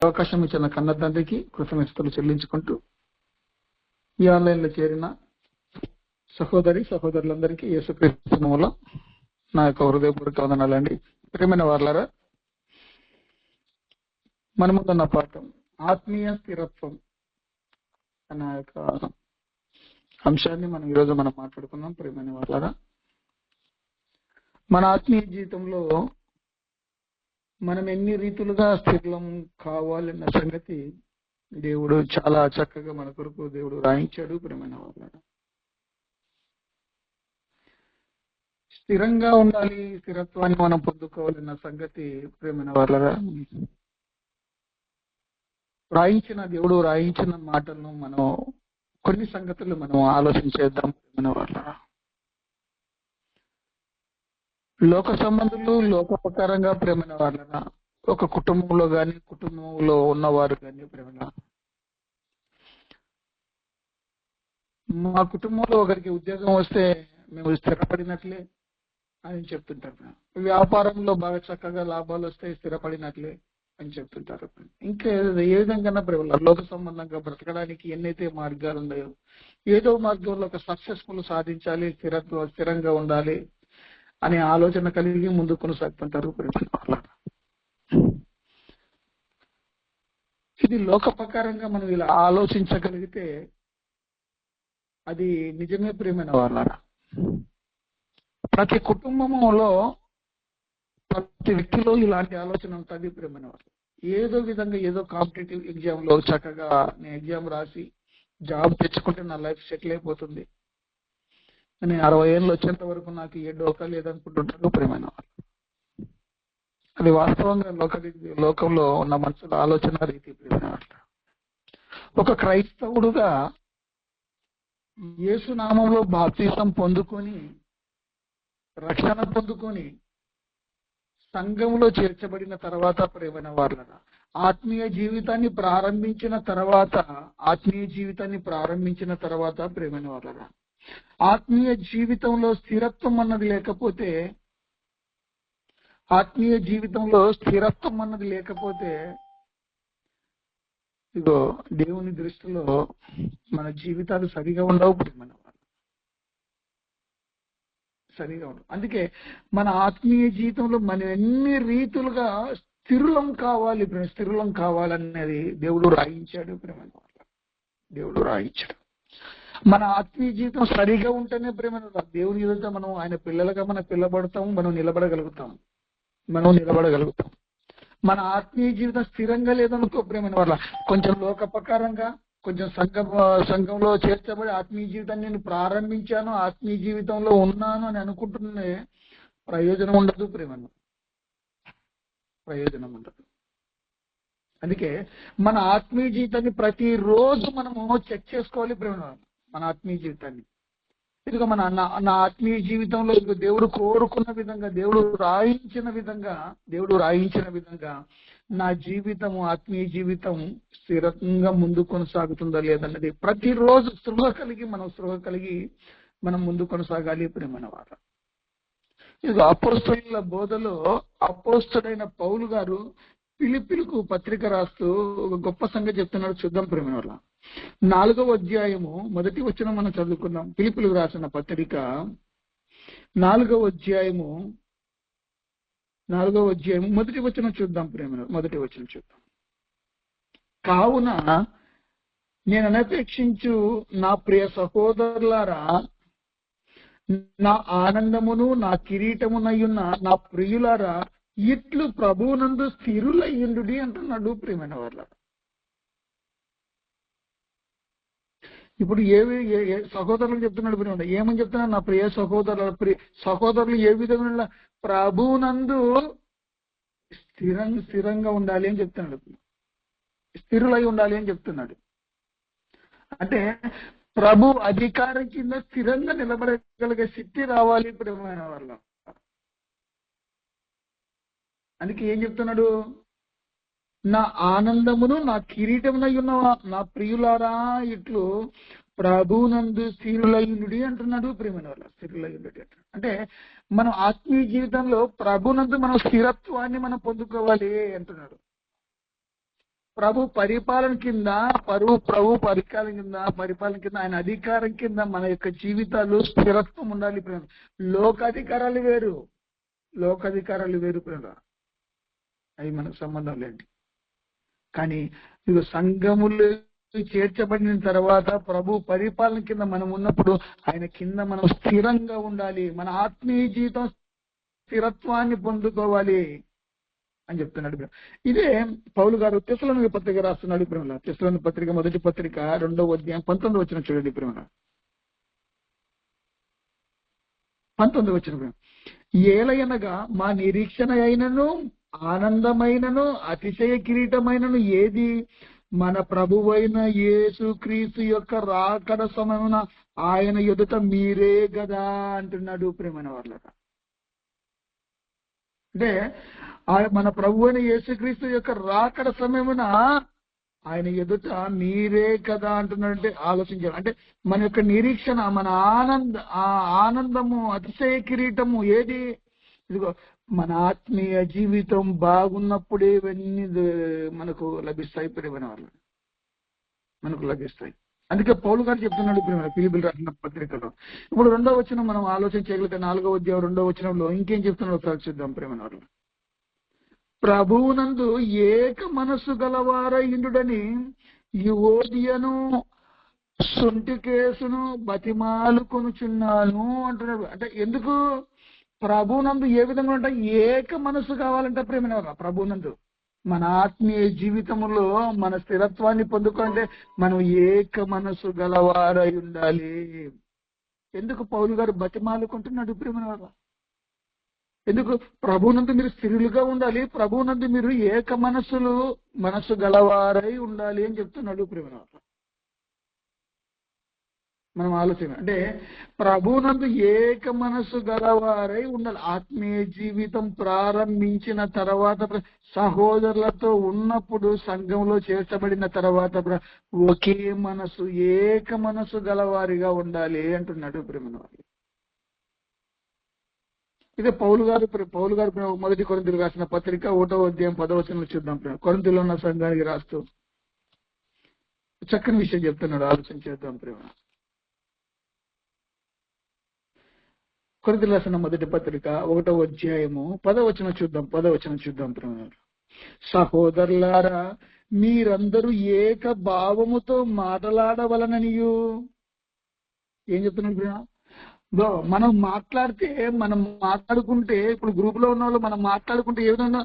అవకాశం ఇచ్చిన కన్న తండ్రికి కృతజ్ఞతలు చెల్లించుకుంటూ ఈ ఆన్లైన్ లో చేరిన సహోదరులందరికీ యేసుక్రీస్తు నామములో నా యొక్క హృదయపూర్వక వందనాలండి. ప్రియమైన వారలారా, మన ముందున్న పాఠం ఆత్మీయ స్థిరత్వం అనే యొక్క అంశాన్ని ఈరోజు మనం మాట్లాడుకున్నాం. ప్రియమైన వారలారా, మన ఆత్మీయ జీవితంలో మనం ఎన్ని రీతులుగా స్థిరం కావాలన్న సంగతి దేవుడు చాలా చక్కగా మన కొరకు దేవుడు రాయించాడు. ప్రియమైన వారలారా, స్థిరంగా ఉండాలి, స్థిరత్వాన్ని మనం పొందుకోవాలన్న సంగతి ప్రియమైన వారలారా, దేవుడు రాయించిన మాటలను మనం కొన్ని సంగతులు మనం ఆలోచించేద్దాం. ప్రియమైన వారలారా, లోక సంబంధులు లోక ప్రకారంగా ప్రేమైన వాళ్ళ ఒక కుటుంబంలో కానీ కుటుంబంలో ఉన్నవారు కానీ ప్రేమ మా కుటుంబంలో ఒకరికి ఉద్యోగం వస్తే మేము స్థిరపడినట్లే అని చెప్తుంటారు. వ్యాపారంలో బాగా చక్కగా లాభాలు వస్తే స్థిరపడినట్లే అని చెప్తుంటారు. ఇంకా ఏ విధంగా ప్రేమ లోక సంబంధంగా బ్రతకడానికి ఎన్నైతే మార్గాలు ఉన్నాయో ఏదో మార్గంలో ఒక సక్సెస్ఫుల్ సాధించాలి, స్థిరంగా ఉండాలి అనే ఆలోచన కలిగి ముందు కొనసాగుతుంటారు. ఇది లోక ప్రకారంగా మనం ఇలా ఆలోచించగలిగితే అది నిజమే. ప్రియమైన వాళ్ళారా, ప్రతి కుటుంబంలో ప్రతి వ్యక్తిలో ఇలాంటి ఆలోచన ఉంటుంది. ప్రియమైన వాళ్ళు ఏదో విధంగా ఏదో కాంపిటేటివ్ ఎగ్జామ్ లో చక్కగా నేను ఎగ్జామ్ రాసి జాబ్ తెచ్చుకుంటే నా లైఫ్ సెటిల్ అయిపోతుంది, నేను 60 ఏళ్ళు వచ్చేంత వరకు నాకు ఏ డోకా లేదనుకుంటుంటారు. ప్రియమైన వాళ్ళు అది వాస్తవంగా లోకంలో ఉన్న మనుషుల ఆలోచన రీతి. ప్రియమైన వాళ్ళు ఒక క్రైస్తవుడుగా యేసు నామంలో బాప్తిసం పొందుకొని రక్షణ పొందుకొని సంఘంలో చేర్చబడిన తర్వాత ప్రియమైన వాళ్ళ ఆత్మీయ జీవితాన్ని ప్రారంభించిన తర్వాత ప్రియమైన వాళ్ళ ఆత్మీయ జీవితంలో స్థిరత్వం అన్నది లేకపోతే ఇగో దేవుని దృష్టిలో మన జీవితాలు సరిగా ఉండవు. ప్రియమైన వాళ్ళు సరిగా ఉండవు. అందుకే మన ఆత్మీయ జీవితంలో మనం ఎన్ని రీతులుగా స్థిరులం కావాలనేది దేవుడు రాయించాడు. ప్రియమైన వాళ్ళ దేవుడు రాయించాడు. మన ఆత్మీయ జీవితం సరిగా ఉంటేనే ప్రేమ దేవుని ఎదుట మనం ఆయన పిల్లలుగా మనం పిల్లబడతాం, మనం నిలబడగలుగుతాం. మన ఆత్మీయ జీవితం స్థిరంగా లేదనుకో ప్రేమైన వాళ్ళ కొంచెం లోక ప్రకారంగా కొంచెం సంఘంలో చేర్చబడి ఆత్మీయ జీవితాన్ని నేను ప్రారంభించాను, ఆత్మీయ జీవితంలో ఉన్నాను అని అనుకుంటున్నే ప్రయోజనం ఉండదు. ప్రేమ ప్రయోజనం ఉండదు. అందుకే మన ఆత్మీయ జీవితాన్ని ప్రతిరోజు మనము చెక్ చేసుకోవాలి. ప్రేమ మన ఆత్మీయ జీవితాన్ని ఇదిగో నా ఆత్మీయ జీవితంలో ఇదిగో దేవుడు కోరుకున్న విధంగా దేవుడు రాయించిన విధంగా నా ఆత్మీయ జీవితం స్థిరంగా ముందు కొనసాగుతుందా లేదన్నది ప్రతిరోజు స్పృహ కలిగి మనం ముందు కొనసాగాలి. ప్రేమైన వారు ఇదిగో అపోస్తలుల బోధలో అపోస్తలుడైన పౌలు గారు ఫిలిప్పీలకు పత్రిక రాస్తూ ఒక గొప్ప సంగతి చెప్తున్నాడు. చూద్దాం ప్రేమైన వాళ్ళ 4వ అధ్యాయము 1వ వచనం మనం చదువుకుందాం. ఫిలిప్పీలకు రాసిన పత్రిక 4వ అధ్యాయము 1వ వచనం చూద్దాం. ప్రేమ 1వ వచనం చూద్దాం. కావున నేను అనపేక్షించు నా ప్రియ సహోదరులారా, నా ఆనందమును నా కిరీటమునయున్న నా ప్రియులారా, ఇట్లు ప్రభువునందు స్థిరులయ్యుండుడి అంటున్నాడు. ప్రియమైన వాళ్ళ ఇప్పుడు సహోదరులకు చెప్తున్నాడు. ప్రియమైన ఏమని చెప్తున్నాడు? నా ప్రియ సహోదరులు ఏ విధంగా ప్రభువునందు స్థిరంగా ఉండాలి అని చెప్తున్నాడు, స్థిరులై ఉండాలి అని చెప్తున్నాడు. అంటే ప్రభు అధికారం కింద స్థిరంగా నిలబడగలిగే శక్తి రావాలి ప్రియమైన వాళ్ళ. అందుకే ఏం చెప్తున్నాడు? నా ఆనందమును నా కిరీటమునై ఉన్న నా ప్రియులారా, ఇట్లు ప్రభునందు స్థిరులయునుడి అంటున్నాడు. ప్రియమైన వాళ్ళ స్థిరులయునుడి అంటే మనం ఆత్మీయ జీవితంలో ప్రభునందు మనం స్థిరత్వాన్ని మనం పొందుకోవాలి అంటున్నాడు. ప్రభు పరిపాలన కింద పరిపాలన కింద ఆయన అధికారం కింద మన యొక్క జీవితాలు స్థిరత్వం ఉండాలి ప్రేమ. లోకాధికారాలు వేరు ప్రేమ, అవి మనకు సంబంధం లేదు. కానీ ఇది సంఘములు చేర్చబడిన తర్వాత ప్రభు పరిపాలన కింద మనం ఉన్నప్పుడు ఆయన కింద మనం స్థిరంగా ఉండాలి, మన ఆత్మీయ జీవితం స్థిరత్వాన్ని పొందుకోవాలి అని చెప్తున్నాడు. ఇదే పౌలు గారు తెస్సలోనిక పత్రిక రాస్తున్నాడు ప్రేమ. తెస్సలోనిక పత్రిక మొదటి పత్రిక 2వ అధ్యాయం 19వ వచనం చూడండి ప్రేమ. 19వ వచనం ప్రేమ. ఏలయనగా మా నిరీక్షణ అయినను ఆనందమైనను అతిశయ కిరీటమైనను ఏది మన ప్రభువైన యేసుక్రీస్తు యొక్క రాకడ సమయమున ఆయన ఎదుట మీరే గదా అంటున్నాడు ప్రేమైన వాళ్ళ. అంటే మన ప్రభువైన యేసుక్రీస్తు యొక్క రాకడ సమయమున ఆయన ఎదుట మీరే కదా అంటున్నాడంటే ఆలోచించాలి. అంటే మన యొక్క నిరీక్షణ, మన ఆనందము అతిశయ కిరీటము ఏది? ఇదిగో మన ఆత్మీయ జీవితం బాగున్నప్పుడే ఇవన్నీ మనకు లభిస్తాయి ప్రేమైన వాళ్ళు, మనకు లభిస్తాయి. అందుకే పౌలు గారు చెప్తున్నాడు ప్రేమ ఫిలిప్పీయులకు రాసిన పత్రికలో. ఇప్పుడు 2వ వచనం మనం ఆలోచన చేయగలిగితే 4వ అధ్యాయం 2వ వచనంలో ఇంకేం చెప్తున్నాడో ఒకసారి చూద్దాం ప్రేమ వాళ్ళు. ప్రభువునందు ఏక మనస్సు గలవారయుండుడని యువోదియను సుంటికేసును బతిమాలుకొనుచున్నాను అంటున్నాడు. అంటే ఎందుకు ప్రభువునందు ఏ విధంగా ఉంటా? ఏక మనస్సు కావాలంటే ప్రేమ ప్రభువునందు మన ఆత్మీయ జీవితంలో మన స్థిరత్వాన్ని పొందుకుంటే మనం ఏక మనస్సు గలవారై ఉండాలి. ఎందుకు పౌలు గారు బతిమాలుకుంటున్నాడు ప్రేమ? ఎందుకు? ప్రభువునందు మీరు స్థిరులుగా ఉండాలి, ప్రభువునందు మీరు ఏక మనస్సు గలవారై ఉండాలి అని చెప్తున్నాడు ప్రేమ. మనం ఆలోచన అంటే ప్రభువునందు ఏక మనస్సు గలవారై ఉండాలి. ఆత్మీయ జీవితం ప్రారంభించిన తర్వాత సహోదరులతో ఉన్నప్పుడు సంఘంలో చేర్చబడిన తర్వాత ఒకే మనసు ఏక మనస్సు గలవారిగా ఉండాలి అంటున్నాడు ప్రేమ. ఇదే పౌలు గారు మొదటి కొరింథీయులకు రాసిన పత్రిక 1వ అధ్యాయం 10వ వచనంలో చూద్దాం. కొరింథీయులో ఉన్న సంఘానికి రాస్తూ చక్కని విషయం చెప్తున్నాడు, ఆలోచన చేద్దాం ప్రేమ. కొరింథీయులకు రాసిన మొదటి పత్రిక 1వ అధ్యాయము 10వ వచనం చూద్దాం. 10వ వచనం చూద్దాం ప్రేమ. సహోదరులారా మీరందరూ ఏక భావముతో మాట్లాడవలననియు. ఏం చెప్తున్నాడు ప్రేమ? మనం మాట్లాడుకుంటే ఇప్పుడు గ్రూప్ లో ఉన్న వాళ్ళు మనం మాట్లాడుకుంటే ఏ విధంగా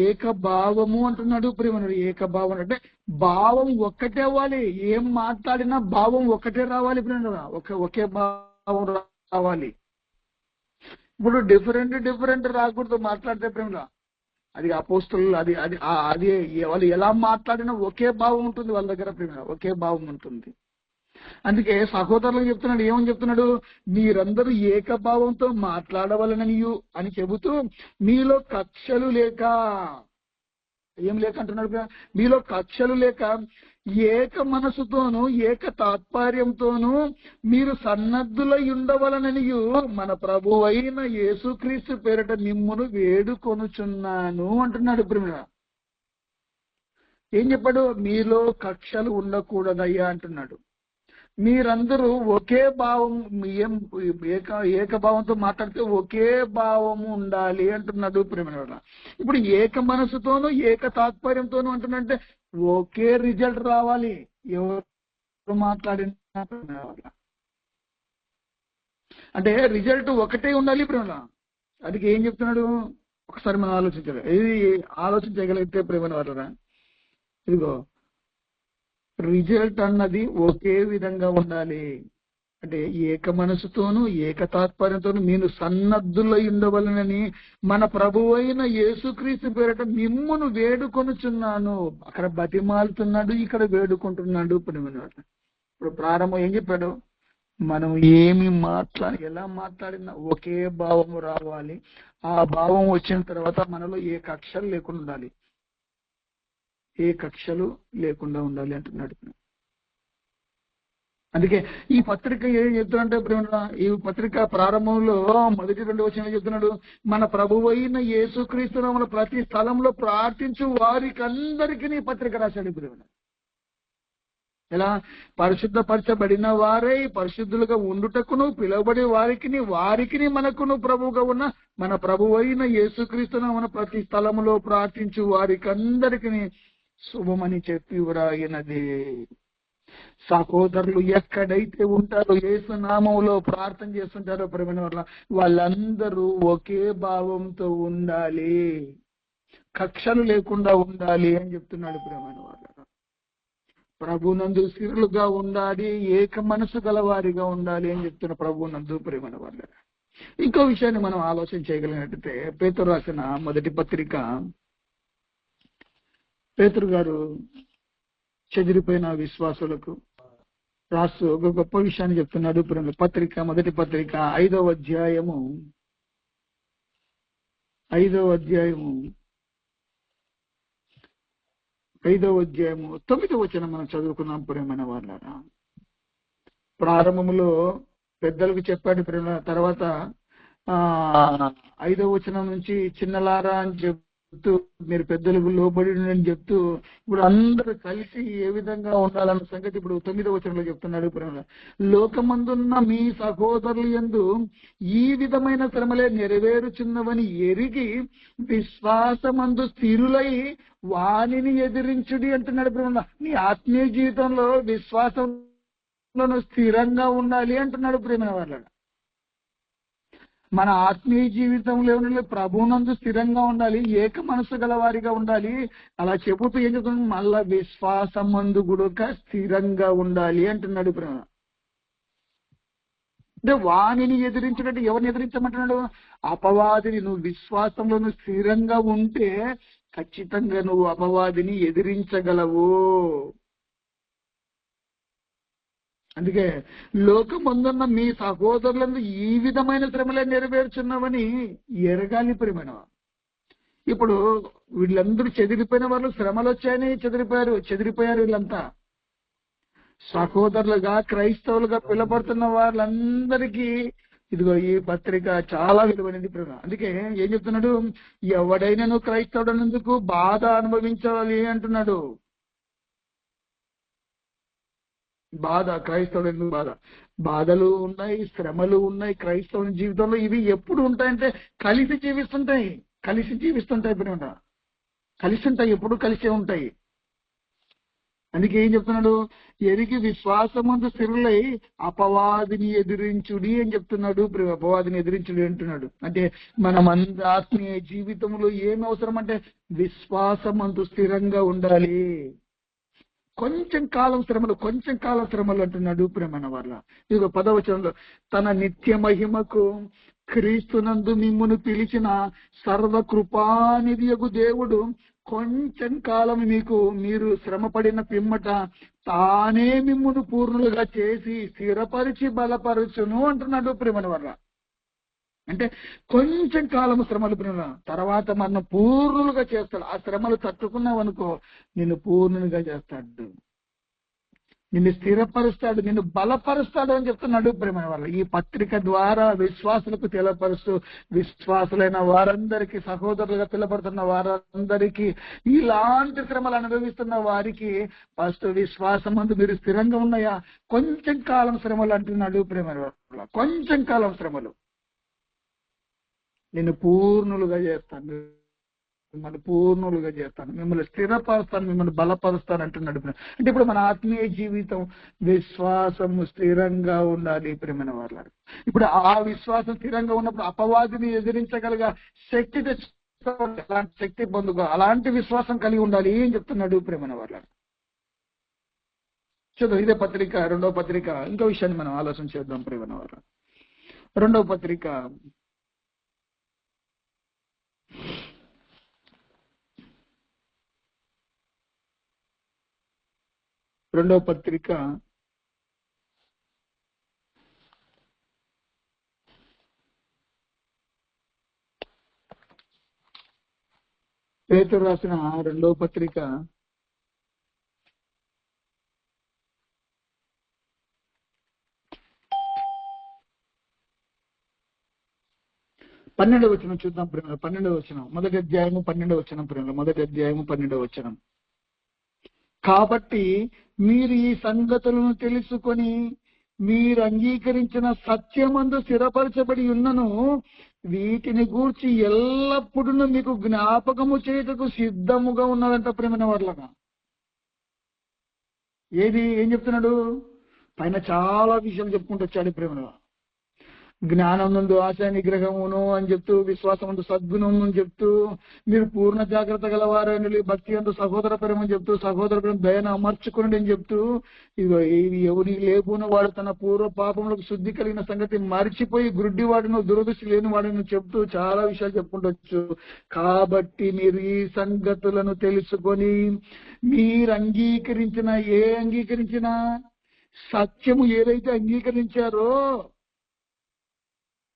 ఏక భావము అంటున్నాడు ప్రేమ. ఏక భావం అంటే భావం ఒక్కటే అవ్వాలి, ఏం మాట్లాడినా భావం ఒక్కటే రావాలి ప్రేమ, ఒకే భావం రావాలి. ఇప్పుడు డిఫరెంట్ రాకూడదు మాట్లాడితే ప్రేమ. అది అపోస్తలు అది అది అది వాళ్ళు ఎలా మాట్లాడినా ఒకే భావం ఉంటుంది వాళ్ళ దగ్గర ప్రేమ, ఒకే భావం ఉంటుంది. అందుకే సహోదరులకు చెప్తున్నాడు, ఏమని చెప్తున్నాడు? మీరందరూ ఏకభావంతో మాట్లాడవలననియు అని చెబుతూ మీలో కక్షలు లేక, ఏం లేక అంటున్నాడు? మీలో కక్షలు లేక ఏక మనసుతోనూ ఏక తాత్పర్యంతోనూ మీరు సన్నద్ధులై ఉండవలననియు మన ప్రభువు అయిన యేసుక్రీస్తు పేరిట మిమ్మును వేడుకొనుచున్నాను అంటున్నాడు ప్రేమ. ఏం చెప్పాడు? మీలో కక్షలు ఉండకూడదయ్యా అంటున్నాడు. మీరందరూ ఒకే భావం, ఏకభావంతో మాట్లాడితే ఒకే భావము ఉండాలి అంటున్నాడు ప్రేమ. ఇప్పుడు ఏక మనసుతోనూ ఏక తాత్పర్యంతోనూ అంటున్నంటే ఒకే రిజల్ట్ రావాలి ఎవరు మాట్లాడినా. అంటే రిజల్ట్ ఒకటే ఉండాలి ప్రేమ. అది ఏం చెప్తున్నాడు ఒకసారి మనం ఆలోచించాలి. ఇది ఆలోచించగలిగితే ప్రేమ వాళ్ళరా, ఇదిగో రిజల్ట్ అన్నది ఒకే విధంగా ఉండాలి. అంటే ఏక మనసుతోనూ ఏక తాత్పర్యంతోనూ మీరు సన్నద్ధులై ఉండవలనని మన ప్రభువు అయిన యేసుక్రీస్తు పేరిట మిమ్మును వేడుకొనుచున్నాను. అక్కడ బతిమాలుతున్నాడు, ఇక్కడ వేడుకుంటున్నాడు. ఇప్పుడు ప్రారంభం ఏం చెప్పాడు? మనం ఎలా మాట్లాడినా ఒకే భావము రావాలి. ఆ భావం వచ్చిన తర్వాత మనలో ఏ కక్షలు లేకుండా ఉండాలి, ఏ కక్షలు లేకుండా ఉండాలి అంటున్నాడు. అందుకే ఈ పత్రిక ఏం చెప్తున్నాడంటే ప్రేమ, ఈ పత్రిక ప్రారంభంలో మొదటి 2 వచనాలు చెప్తున్నాడు, మన ప్రభువైన యేసుక్రీస్తు నామమున ప్రతి స్థలంలో ప్రార్థించు వారికి అందరికీ పత్రిక రాశాడు ప్రేమ. ఎలా? పరిశుద్ధపరచబడిన వారై పరిశుద్ధులుగా ఉండుటకును పిలువబడి వారికి మనకును ప్రభువుగా ఉన్న మన ప్రభువైన యేసుక్రీస్తు నామమున ప్రతి స్థలములో ప్రార్థించు వారికి అందరికీ శుభమని చెప్పి వ్రాయినది. సహోదరులు ఎక్కడైతే ఉంటారో యేసు నామములో ప్రార్థన చేస్తుంటారో ప్రేమ వల్ల వాళ్ళందరూ ఒకే భావంతో ఉండాలి, కక్షలు లేకుండా ఉండాలి అని చెప్తున్నాడు ప్రేమ వాళ్ళ. ప్రభునందు స్థిరులుగా ఉండాలి, ఏక మనసు గలవారిగా ఉండాలి అని చెప్తున్న ప్రభునందు ప్రేమ వాళ్ళ. ఇంకో విషయాన్ని మనం ఆలోచన చేయగలిగినట్టయితే పేతురు రాసిన మొదటి పత్రిక, పేతురు గారు చెదిరిపోయిన విశ్వాసులకు రాస్తూ ఒక గొప్ప విషయాన్ని చెప్తున్నాడు ప్రేమ. పత్రిక మొదటి పత్రిక 5వ అధ్యాయము 9వ వచనం మనం చదువుకున్నాం ప్రేమైన వాళ్ళ. ప్రారంభంలో పెద్దలకు చెప్పాడు ప్రేమ, తర్వాత 5వ వచనం నుంచి చిన్నలారా అని చెప్తూ మీరు పెద్దలకు లోబడి అని చెప్తూ ఇప్పుడు అందరూ కలిసి ఏ విధంగా ఉండాలన్న సంగతి ఇప్పుడు 9వ వచనంలో చెప్తున్నాడు ప్రేమ. లోకమందున్న మీ సహోదరులు యందు ఈ విధమైన శ్రమలే నెరవేరుచున్నవని ఎరిగి విశ్వాసమందు స్థిరులై వానిని ఎదిరించుడి అంటున్నాడు ప్రేమ. నీ ఆత్మీయ జీవితంలో విశ్వాసంలో స్థిరంగా ఉండాలి అంటున్నాడు ప్రేమ వాళ్ళ. మన ఆత్మీయ జీవితంలో ప్రభునందు స్థిరంగా ఉండాలి, ఏక మనసు గల వారిగా ఉండాలి. అలా చెబుతూ ఏం చెప్తున్నాడు, మళ్ళా విశ్వాసం మందు కూడా స్థిరంగా ఉండాలి అంటున్నాడు ప్రేమ. అంటే వాణిని ఎదిరించినట్టు ఎవరిని ఎదిరించమంటున్నాడు? అపవాదిని. నువ్వు విశ్వాసంలో నువ్వు స్థిరంగా ఉంటే ఖచ్చితంగా నువ్వు అపవాదిని ఎదిరించగలవు. అందుకే లోకమందున్న మీ సహోదరులందు ఈ విధమైన శ్రమలే నెరవేర్చున్నామని ఎరగాలి ప్రేమైన. ఇప్పుడు వీళ్ళందరూ చెదిరిపోయిన వాళ్ళు శ్రమలు వచ్చాయని చెదిరిపోయారు వీళ్ళంతా. సహోదరులుగా క్రైస్తవులుగా పిలువబడుతున్న వాళ్ళందరికీ ఇదిగో ఈ పత్రిక చాలా విలువైనది ప్రేమ. అందుకే ఏం చెప్తున్నాడు, ఎవడైనా క్రైస్తవుడు అన్నందుకు బాధ అనుభవించాలి అంటున్నాడు. బాధ, క్రైస్తవుడు ఎందుకు బాధలు ఉన్నాయి, శ్రమలు ఉన్నాయి క్రైస్తవుని జీవితంలో. ఇవి ఎప్పుడు ఉంటాయంటే కలిసి జీవిస్తుంటాయి ప్రేమ. కలిసి ఉంటాయి, ఎప్పుడు కలిసే ఉంటాయి. అందుకే ఏం చెప్తున్నాడు, ఎరిగి విశ్వాసమందు స్థిరులై అపవాదిని ఎదిరించుడి అని చెప్తున్నాడు. అపవాదిని ఎదిరించుడి అంటున్నాడు. అంటే మనం ఆత్మీయ జీవితంలో ఏమి అవసరం అంటే విశ్వాసమందు స్థిరంగా ఉండాలి. కొంచెం కాలం శ్రమలు అంటున్నాడు ప్రేమన వాళ్ళ. ఇదిగో 10వ వచనంలో తన నిత్య మహిమకు క్రీస్తునందు మిమ్మును పిలిచిన సర్వకృపానిధియగు దేవుడు కొంచెం కాలం మీరు శ్రమపడిన పిమ్మట తానే మిమ్మును పూర్ణులుగా చేసి స్థిరపరిచి బలపరచును అంటున్నాడు ప్రేమన వాళ్ళ. అంటే కొంచెం కాలం శ్రమలు ప్రేమ, తర్వాత మనం పూర్ణులుగా చేస్తాడు. ఆ శ్రమలు తట్టుకున్నావు అనుకో నిన్ను పూర్ణునిగా చేస్తాడు, నిన్ను స్థిరపరుస్తాడు, నిన్ను బలపరుస్తాడు అని చెప్తున్నాడు ప్రేమ వాళ్ళ. ఈ పత్రిక ద్వారా విశ్వాసులకు తెలపరుస్తూ విశ్వాసులైన వారందరికీ, సహోదరులుగా పిలబడుతున్న వారందరికీ, ఇలాంటి శ్రమలు అనుభవిస్తున్న వారికి ఫస్ట్ విశ్వాసం అందు మీరు స్థిరంగా ఉన్నాయా, కొంచెం కాలం శ్రమలు అంటున్నాడు ప్రేమ వాళ్ళ. కొంచెం కాలం శ్రమలు నేను పూర్ణులుగా చేస్తాను, మిమ్మల్ని స్థిరపరుస్తాను, మిమ్మల్ని బలపరుస్తాను అంటున్నాడు. అంటే ఇప్పుడు మన ఆత్మీయ జీవితం విశ్వాసము స్థిరంగా ఉండాలి ప్రేమైన వాళ్ళ. ఇప్పుడు ఆ విశ్వాసం స్థిరంగా ఉన్నప్పుడు అపవాదిని ఎదిరించగలిగే శక్తి తెచ్చుకోవాలి, అలాంటి శక్తి పొందుకో, అలాంటి విశ్వాసం కలిగి ఉండాలి అని చెప్తున్నాడు ప్రేమైన వాళ్ళ. చూద్దాం, ఇదే పత్రిక 2వ పత్రిక. ఇంకో విషయాన్ని మనం ఆలోచన చేద్దాం ప్రేమైన వాళ్ళ. 2వ పత్రిక 2వ పత్రిక 2వ రాసిన 2వ పత్రిక 12వ వచనం చూద్దాం ప్రేమ. 12వ వచనం, మొదటి అధ్యాయము 12వ వచనం ప్రేమ. మొదటి అధ్యాయము 12వ వచనం. కాబట్టి మీరు ఈ సంగతులను తెలుసుకొని మీరు అంగీకరించిన సత్యమందు స్థిరపరచబడి ఉన్నను వీటిని గూర్చి ఎల్లప్పుడూ మీకు జ్ఞాపకము చేయుటకు సిద్ధముగా ఉన్నదంట ప్రేమైన వాళ్ళగా. ఏం చెప్తున్నాడు? పైన చాలా విషయాలు చెప్పుకుంటూ వచ్చాడు ప్రేమలో. జ్ఞానం నందు ఆశ నిగ్రహమును అని చెప్తూ, విశ్వాసం నందు సద్గుణం అని చెప్తూ, మీరు పూర్ణ జాగ్రత్త గలవారని, భక్తి అందు సహోదర ప్రేమని చెప్తూ, సహోదర ప్రేమ దయను అమర్చుకుని అని చెప్తూ, ఇదిగో ఎవరి లేపున వాడు తన పూర్వ పాపములకు శుద్ధి కలిగిన సంగతి మర్చిపోయి గుడ్డివాడును దురదృష్టి లేని వాడును చెప్తూ చాలా విషయాలు చెప్పుకుంటూ. కాబట్టి మీరు ఈ సంగతులను తెలుసుకొని మీరు అంగీకరించిన సత్యము ఏదైతే అంగీకరించారో,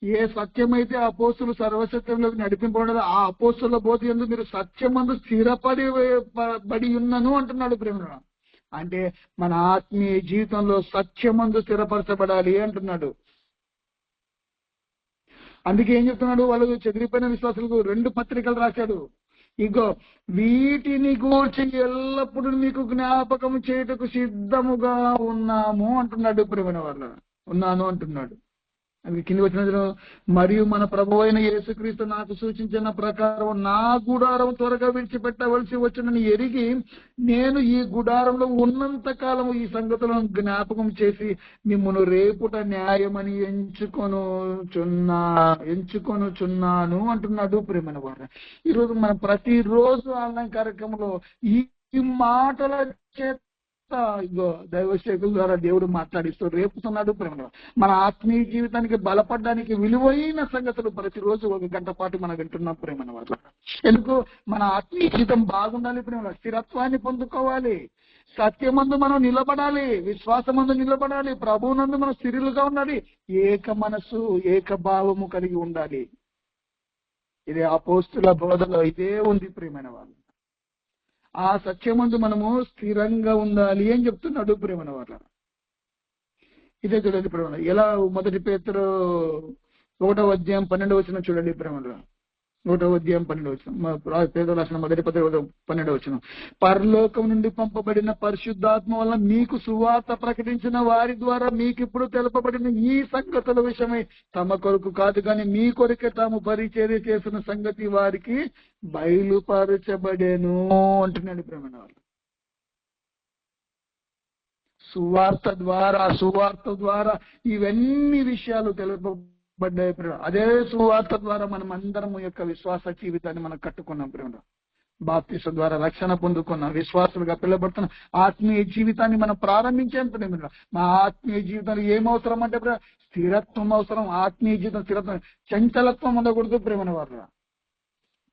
ఏ సత్యమైతే అపోస్తులు సర్వసత్యంలోకి నడిపింపబడదో ఆ అపోస్తుల బోధ యందు మీరు సత్యమందు స్థిరపడి ఉన్నను అంటున్నాడు ప్రేమ. అంటే మన ఆత్మీయ జీవితంలో సత్యమందు స్థిరపరచబడాలి అంటున్నాడు. అందుకే ఏం చెప్తున్నాడు? వాళ్ళు చెదిరిపోయిన విశ్వాసులకు 2 పత్రికలు రాశాడు. ఇగో వీటిని గూర్చి ఎల్లప్పుడూ మీకు జ్ఞాపకం చేయుటకు సిద్ధముగా ఉన్నాము అంటున్నాడు ప్రేమ వాళ్ళ. ఉన్నాను అంటున్నాడు. అది కింది వచ్చిన, మరియు మన ప్రభువైన అయిన యేసుక్రీస్తు నాకు సూచించిన ప్రకారం నా గుడారం త్వరగా విడిచిపెట్టవలసి వచ్చునని ఎరిగి నేను ఈ గుడారంలో ఉన్నంత కాలము ఈ సంగతులను జ్ఞాపకం చేసి మిమ్మల్ని రేపుట న్యాయమని ఎంచుకొనుచున్నాను అంటున్నాడు ప్రేమన వారు. ఈరోజు మనం ప్రతిరోజు ఆన్లైన్ కార్యక్రమంలో ఈ మాటల చేత ఇగో దైవశేఖుల ద్వారా దేవుడు మాట్లాడిస్తూ రేపుతున్నాడు ప్రేమ. మన ఆత్మీయ జీవితానికి బలపడడానికి విలువైన సంగతులు ప్రతిరోజు 1 గంట పాటు మనం వింటున్నాం ప్రేమ వాళ్ళ. ఎందుకు? మన ఆత్మీయ జీవితం బాగుండాలి ప్రేమ, స్థిరత్వాన్ని పొందుకోవాలి, సత్యమందు మనం నిలబడాలి, విశ్వాసమందు నిలబడాలి, ప్రభువునందు మనం స్థిరులుగా ఉండాలి, ఏక మనసు ఏక భావము కలిగి ఉండాలి. ఇది అపోస్తుల బోధలో ఇదే ఉంది ప్రియమైన వాళ్ళు. ఆ సత్యమందు మనము స్థిరంగా ఉండాలి అని చెప్తున్నాడు ప్రేమన వాళ్ళ. ఇదే చూడండి ప్రేమ. ఎలా? 1 పేతురు 1వ అధ్యాయం 12వ వచనం చూడండి ప్రేమలో. 1వ అధ్యాయం 12వ వచనం, పేతురు రాసిన 1వ పత్రిక 12వ వచనం. పరలోకం నుండి పంపబడిన పరిశుద్ధాత్మ వల్ల మీకు సువార్త ప్రకటించిన వారి ద్వారా మీకు ఇప్పుడు తెలుపబడిన ఈ సంగతుల విషయమై తమ కొరకు కాదు కానీ మీ కొరకే తాము పరిచర్య చేసిన సంగతి వారికి బయలుపరచబడేను అంటున్నాడు ప్రేమణ వాళ్ళు. సువార్త ద్వారా ఇవన్నీ విషయాలు తెలుపబడ్డాయి ప్రేమ. అదే సువార్త ద్వారా మనం అందరం యొక్క విశ్వాస జీవితాన్ని మనం కట్టుకున్నాం ప్రేమ. బాప్తిసం ద్వారా రక్షణ పొందుకున్నాం, విశ్వాసులుగా పిలువబడుతున్న ఆత్మీయ జీవితాన్ని మనం ప్రారంభించాం ప్రేమ. మా ఆత్మీయ జీవితంలో ఏమవసరం అంటే స్థిరత్వం అవసరం. ఆత్మీయ జీవితం స్థిరత్వం, చంచలత్వం ఉండకూడదు ప్రేమన వారు.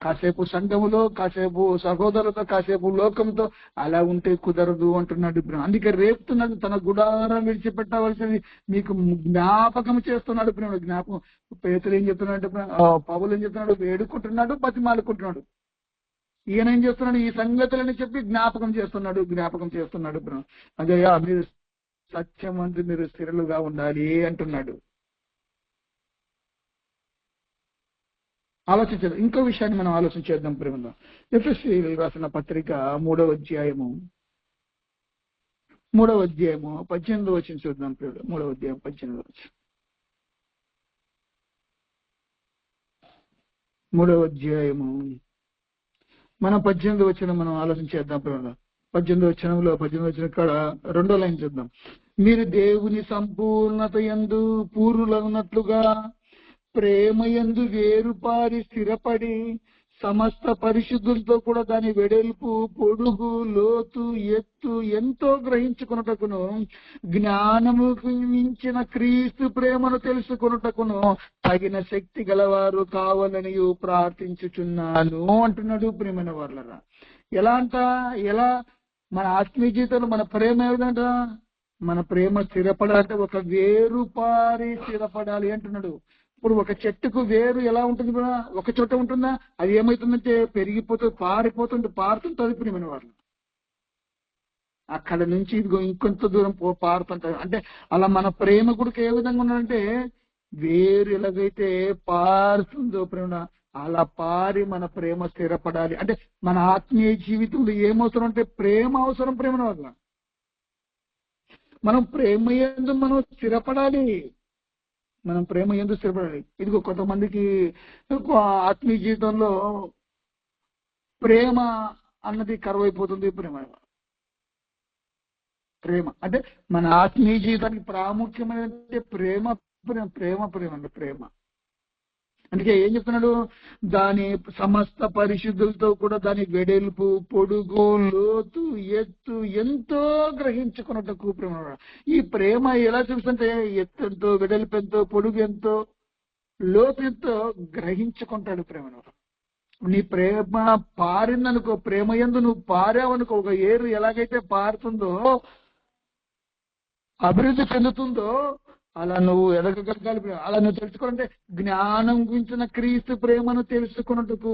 కాసేపు సంఘములో, కాసేపు సహోదరులతో, కాసేపు లోకంతో అలా ఉంటే కుదరదు అంటున్నాడు. అందుకే రేపుతున్నాడు, తన గుడారం విడిచిపెట్టవలసింది మీకు జ్ఞాపకం చేస్తున్నాడు ప్రేమ. జ్ఞాపకం. పేతురు ఏం చెప్తున్నాడు? పౌలు ఏం చెప్తున్నాడు? వేడుకుంటున్నాడు, బతిమాలుకుంటున్నాడు. ఈయన ఏం చేస్తున్నాడు? ఈ సంగతులని చెప్పి జ్ఞాపకం చేస్తున్నాడు ప్రేమ. అదే మీరు సత్యమందు మీరు స్థిరులుగా ఉండాలి అంటున్నాడు. ఆలోచించారు. ఇంకో విషయాన్ని మనం ఆలోచించేద్దాం ప్రేమలో. ఎఫెసీయులకు రాసిన పత్రిక 3వ అధ్యాయము 18వ వచనం చూద్దాం ప్రేమలో. 3వ అధ్యాయం 18వ వచనం. 3వ అధ్యాయము మనం 18వ వచనం మనం ఆలోచించేద్దాం ప్రేమలో. 18వ వచనం కాడ 2వ లైన్ చూద్దాం. మీరు దేవుని సంపూర్ణత యందు పూర్ణులగునట్లుగా ప్రేమ యందు వేరుపారి స్థిరపడి సమస్త పరిశుద్ధులతో కూడా దాని వెడల్పు, పొడుగు, లోతు, ఎత్తు ఎంతో గ్రహించుకున్నటకును, జ్ఞానముకు మించిన క్రీస్తు ప్రేమను తెలుసుకున్నటకును తగిన శక్తి గలవారు కావాలని ప్రార్థించుచున్నాను అంటున్నాడు ప్రేమైన వాళ్ళరా. ఎలా మన ఆత్మీయ జీవితంలో మన ప్రేమ ఏమిటంట? మన ప్రేమ స్థిరపడాలంటే ఒక వేరుపారి స్థిరపడాలి అంటున్నాడు. ఇప్పుడు ఒక చెట్టుకు వేరు ఎలా ఉంటుంది కూడా? ఒక చోట ఉంటుందా? అది ఏమవుతుందంటే పెరిగిపోతుంది, పారుతుంటుంది ప్రియమైన వాళ్ళు. అక్కడ నుంచి ఇదిగో ఇంకొంత దూరం పారుతుంటారు. అంటే అలా మన ప్రేమ కూడా ఏ విధంగా ఉన్నదంటే వేరు ఎలాగైతే పారుతుందో ప్రేమ, అలా పారి మన ప్రేమ స్థిరపడాలి. అంటే మన ఆత్మీయ జీవితంలో ఏమవసరం అంటే ప్రేమ అవసరం. ప్రేమ వల్ల మనం ప్రేమ యందు మనం స్థిరపడాలి. మనం ప్రేమ యందు స్థిరపడాలి. ఇదిగో కొంతమందికి ఆత్మీయ జీవితంలో ప్రేమ అన్నది కరువైపోతుంది. ప్రేమ అంటే మన ఆత్మీయ జీవితానికి ప్రాముఖ్యమైనది ప్రేమ. ప్రేమ. అందుకే ఏం చెప్తున్నాడు, దాని సమస్త పరిశుద్ధులతో కూడా దాని వెడల్పు, పొడుగు, లోతు, ఎత్తు ఎంతో గ్రహించుకున్నట్టు ప్రేమ. ఈ ప్రేమ ఎలా చూస్తుంటే ఎత్తు ఎంతో, వెడల్పు ఎంతో, పొడుగు ఎంతో, లోతు ఎంతో గ్రహించుకుంటాడు ప్రేమ. నీ ప్రేమ పారిందనుకో, ప్రేమ యందు నువ్వు పారావనుకో, ఒక ఏరు ఎలాగైతే పారుతుందో, అభివృద్ధి చెందుతుందో, అలా నువ్వు ఎదగగలగాలి. అలా నువ్వు తెలుసుకోవాలంటే జ్ఞానం గురించిన క్రీస్తు ప్రేమను తెలుసుకున్నట్టుకు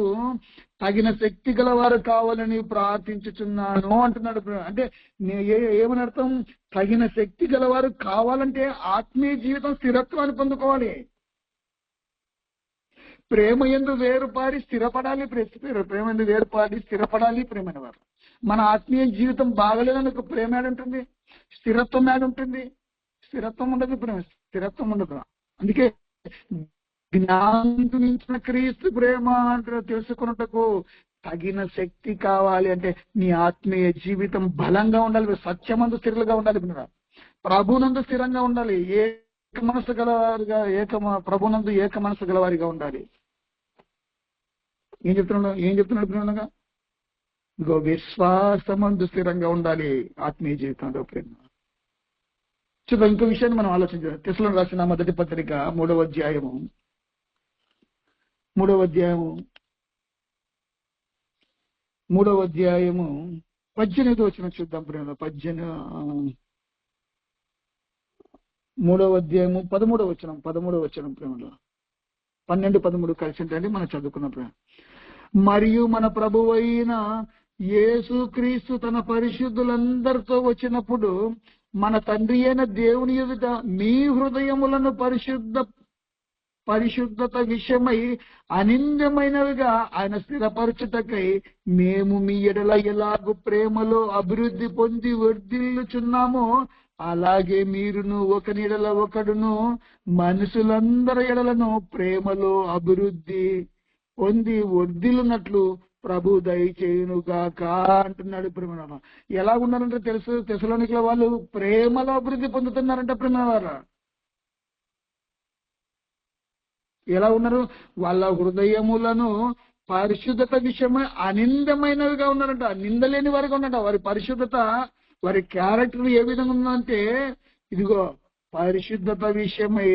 తగిన శక్తి గలవారు కావాలని ప్రార్థించుచున్నాను అంటున్నాడు. అంటే ఏమని అర్థం? తగిన శక్తి గలవారు కావాలంటే ఆత్మీయ జీవితం స్థిరత్వాన్ని పొందుకోవాలి. ప్రేమ యందు వేరుపారి స్థిరపడాలి. ప్రేమ యందు వేరుపారి స్థిరపడాలి. ప్రేమైన వారు మన ఆత్మీయ జీవితం బాగలేదనుకో ప్రేమ ఏడుంటుంది? స్థిరత్వం ఏడుంటుంది? స్థిరత్వం ఉండదు. ప్రేమ స్థిరత్వం ఉండదు. అందుకే జ్ఞానం క్రీస్తు ప్రేమ అంటే తెలుసుకున్నట్టుకు తగిన శక్తి కావాలి. అంటే నీ ఆత్మీయ జీవితం బలంగా ఉండాలి. సత్యమందు స్థిరంగా ఉండాలి. ప్రభునందు స్థిరంగా ఉండాలి. ఏక మనసు గలవారిగా ప్రభునందు ఏక మనసు గలవారిగా ఉండాలి. ఏం చెప్తున్నాడు ప్రేమగా? ఇగో విశ్వాసమందు స్థిరంగా ఉండాలి ఆత్మీయ జీవితంలో ప్రేమ. చూద్దాం ఇంకో విషయాన్ని మనం ఆలోచించాలి. తెస్సలోనికీయులకు రాసిన మొదటి పత్రిక 3వ అధ్యాయము 18వ వచనం చూద్దాం ప్రేమ. 3వ అధ్యాయము 13వ వచనం ప్రేమలో 12-13 కలిసి ఉంటాయండి మనం చదువుకున్న ప్రేమ. మరియు మన ప్రభువైన యేసుక్రీస్తు తన పరిశుద్ధులందరితో వచ్చినప్పుడు మన తండ్రి అయిన దేవుని ఎదుట మీ హృదయములను పరిశుద్ధత విషయమై అనింద్యమైనవిగా ఆయన స్థిరపరచుటకై మేము మీ ఎడల ఎలాగూ ప్రేమలో అభివృద్ధి పొంది వర్ధిల్లుచున్నామో అలాగే మీరును ఒకని ఎడల ఒకడును మనుషులందరి ఎడలను ప్రేమలో అభివృద్ధి పొంది వర్ధిల్లునట్లు ప్రభు దయచేయునుగాక అంటున్నాడు. ప్రేమ ఎలా ఉన్నారంటే తెలుసు, తెస్సలోనికీయుల వాళ్ళు ప్రేమలో అభివృద్ధి పొందుతున్నారంట. ప్రేమ వారు ఎలా ఉన్నారు? వాళ్ళ హృదయములను పరిశుద్ధత విషయమై అనిందమైనవిగా ఉన్నారంట. నిందలేని వారిగా ఉన్నారంట. వారి పరిశుద్ధత, వారి క్యారెక్టర్ ఏ విధంగా ఉందంటే ఇదిగో పరిశుద్ధత విషయమై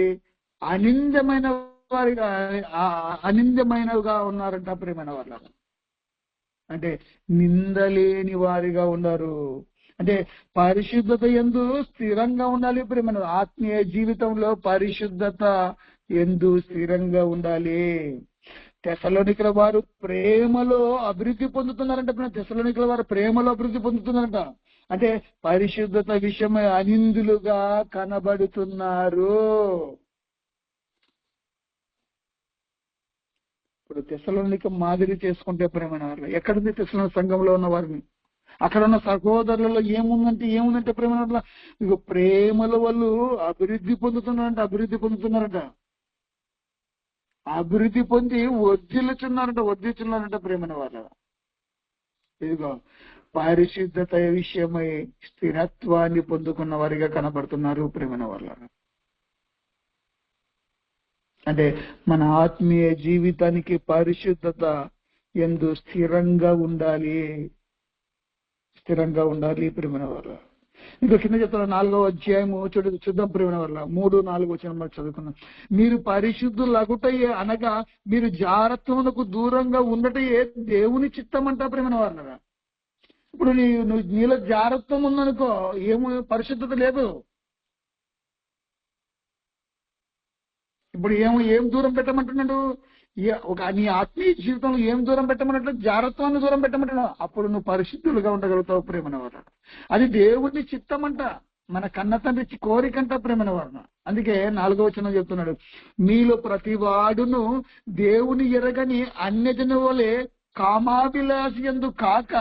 అనిందమైనవిగా ఉన్నారంట. ప్రేమైన వాళ్ళ అంటే నిందలేని వారిగా ఉన్నారు. అంటే పరిశుద్ధత యందు స్థిరంగా ఉండాలి. ప్రేమ ఆత్మీయ జీవితంలో పరిశుద్ధత యందు స్థిరంగా ఉండాలి. తెస్సలోనికీయుల వారు ప్రేమలో అభివృద్ధి పొందుతున్నారంట. తెస్సలోనికీయుల వారు ప్రేమలో అభివృద్ధి పొందుతున్నారంట. అంటే పరిశుద్ధత విషయమై అనిందులుగా కనబడుతున్నారు. ఇప్పుడు తెస్సలోనిక మాదిరి చేసుకుంటే ప్రేమైన వారు ఎక్కడుంది? తెస్సలోనిక సంఘంలో ఉన్న వారిని, అక్కడ ఉన్న సహోదరులలో ఏముందంటే ప్రేమైన వారు ఇక ప్రేమల వాళ్ళు అభివృద్ధి పొందుతున్నారంట. అభివృద్ధి పొంది వర్ధిల్లుచున్నారంట ప్రేమైన వాళ్ళ. ఇదిగో పరిశుద్ధత విషయమై స్థిరత్వాన్ని పొందుకున్న వారిగా కనబడుతున్నారు ప్రేమైన వాళ్ళ. అంటే మన ఆత్మీయ జీవితానికి పరిశుద్ధత యందు స్థిరంగా ఉండాలి ప్రేమైన వాళ్ళ. ఇంకా కింద చెప్తారు 4వ అధ్యాయము చూద్దాం ప్రేమైన వాళ్ళ. 3-4 వచనం చదువుకున్నాం. మీరు పరిశుద్ధులగుటయే అనగా మీరు జారత్వమునకు దూరంగా ఉండటయే దేవుని చిత్తం అంటా ప్రేమైన వాళ్ళ. ఇప్పుడు నీలో జారత్వం ఉందనుకో పరిశుద్ధత లేదు. ఇప్పుడు ఏం దూరం పెట్టమంటున్నాడు? నీ ఆత్మీయ జీవితంలో ఏం దూరం పెట్టమన్నట్లు? జారత్వాన్ని దూరం పెట్టమంటున్నాడు. అప్పుడు నువ్వు పరిశుద్ధులుగా ఉండగలుగుతావు ప్రేమన వారు. అది దేవుని చిత్తం అంట. మన కన్న తండ్రి కోరికంట ప్రేమైన వారు. అందుకే 4వ వచనం చెప్తున్నాడు, మీలో ప్రతి వాడును దేవుని ఎరగని అన్యజన వలె కామాభిలాషి యందు కాక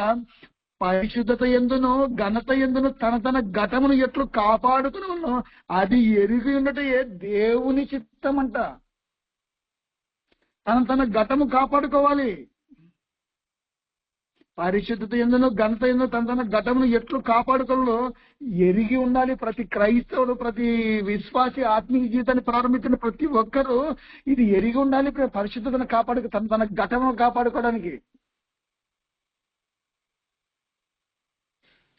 పరిశుద్ధత ఎందును ఘనత ఎందును తన ఘటమును ఎట్లు కాపాడుకును అది ఎరిగి ఉన్నటే దేవుని చిత్తమంట. తన ఘటము కాపాడుకోవాలి. పరిశుద్ధత ఎందును ఘనత ఎందును తన ఘటమును ఎట్లు కాపాడుకోవాలో ఎరిగి ఉండాలి. ప్రతి క్రైస్తవుడు, ప్రతి విశ్వాసి, ఆత్మీయ జీవితాన్ని ప్రారంభించిన ప్రతి ఒక్కరూ ఇది ఎరిగి ఉండాలి. పరిశుద్ధతను తన ఘటమును కాపాడుకోవడానికి.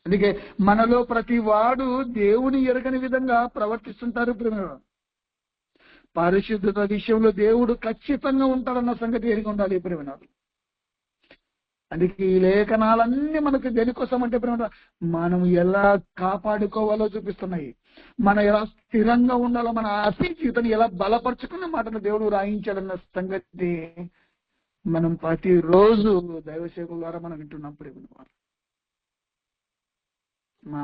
అందుకే మనలో ప్రతి వాడు దేవుని ఎరగని విధంగా ప్రవర్తిస్తుంటారు. పరిశుద్ధత విషయంలో దేవుడు ఖచ్చితంగా ఉంటాడన్న సంగతి ఎరిగి ఉండాలి ప్రేమ. అందుకే ఈ లేఖనాలన్నీ మనకు దేనికోసం అంటే ప్రేమ, మనం ఎలా కాపాడుకోవాలో చూపిస్తున్నాయి. మనం ఎలా స్థిరంగా ఉండాలో, మన ఆత్మీయ జీవితాన్ని ఎలా బలపరుచుకున్న మాటను దేవుడు రాయించాడన్న సంగతి మనం ప్రతిరోజు దైవసేవకుల ద్వారా మనం వింటున్నాం ప్రేమ. మా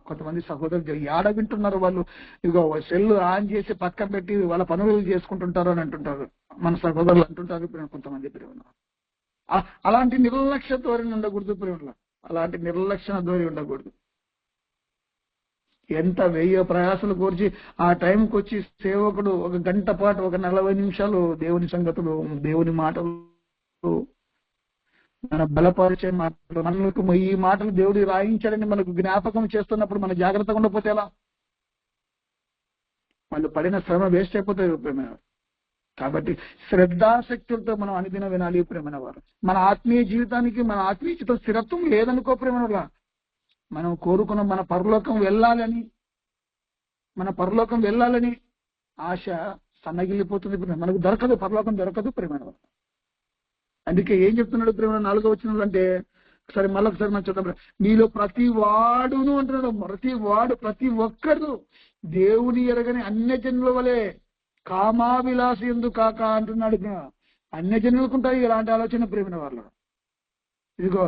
కొంతమంది సహోదరులు ఏడ వింటున్నారు, వాళ్ళు ఇగో సెల్ ఆన్ చేసి పక్కన పెట్టి వాళ్ళ పనులు చేసుకుంటుంటారు అని అంటుంటారు. మన సహోదరులు అంటుంటారు కొంతమంది ప్రేమ. అలాంటి నిర్లక్ష్య ధోరణి ఉండకూడదు ప్రేమలో. అలాంటి నిర్లక్ష్య ధోరణి ఉండకూడదు. ఎంత వెయ్యో ప్రయాసాలు కోర్చి ఆ టైంకి వచ్చి సేవకుడు 1 గంట పాటు 40 నిమిషాలు దేవుని సంగతులు, దేవుని మాటలు, మన బలపరిచే మాటలు, మనకు ఈ మాటలు దేవుడు రాయించాడని మనకు జ్ఞాపకం చేస్తున్నప్పుడు మన జాగ్రత్తగా ఉండకపోతే ఎలా? వాళ్ళు పడిన శ్రమ వేస్ట్ అయిపోతుంది ప్రేమ. కాబట్టి శ్రద్ధాశక్తులతో మనం అనుదిన వినాలి ప్రేమైన వారు. మన ఆత్మీయ జీవితానికి, మన ఆత్మీయ జీవితం స్థిరత్వం లేదనుకో ప్రేమ వల్ల మనం కోరుకున్న మన పరలోకం వెళ్ళాలని ఆశ సన్నగిల్లిపోతుంది. మనకు దొరకదు, పరలోకం దొరకదు ప్రేమైన వారు. అందుకే ఏం చెప్తున్నాడు ప్రేమ 4వ వచనంలో అంటే, మళ్ళొకసారి మనం చూద్దాం. మీలో ప్రతి వాడును అంటున్నాడు. ప్రతి ఒక్కరు దేవుని ఎరగని అన్యజనుల వలె కామాభిలాషి ఎందుకు కాక అంటున్నాడు. అన్యజనులకు ఉంటాయి ఇలాంటి ఆలోచన ప్రేమిన వాళ్ళు. ఇదిగో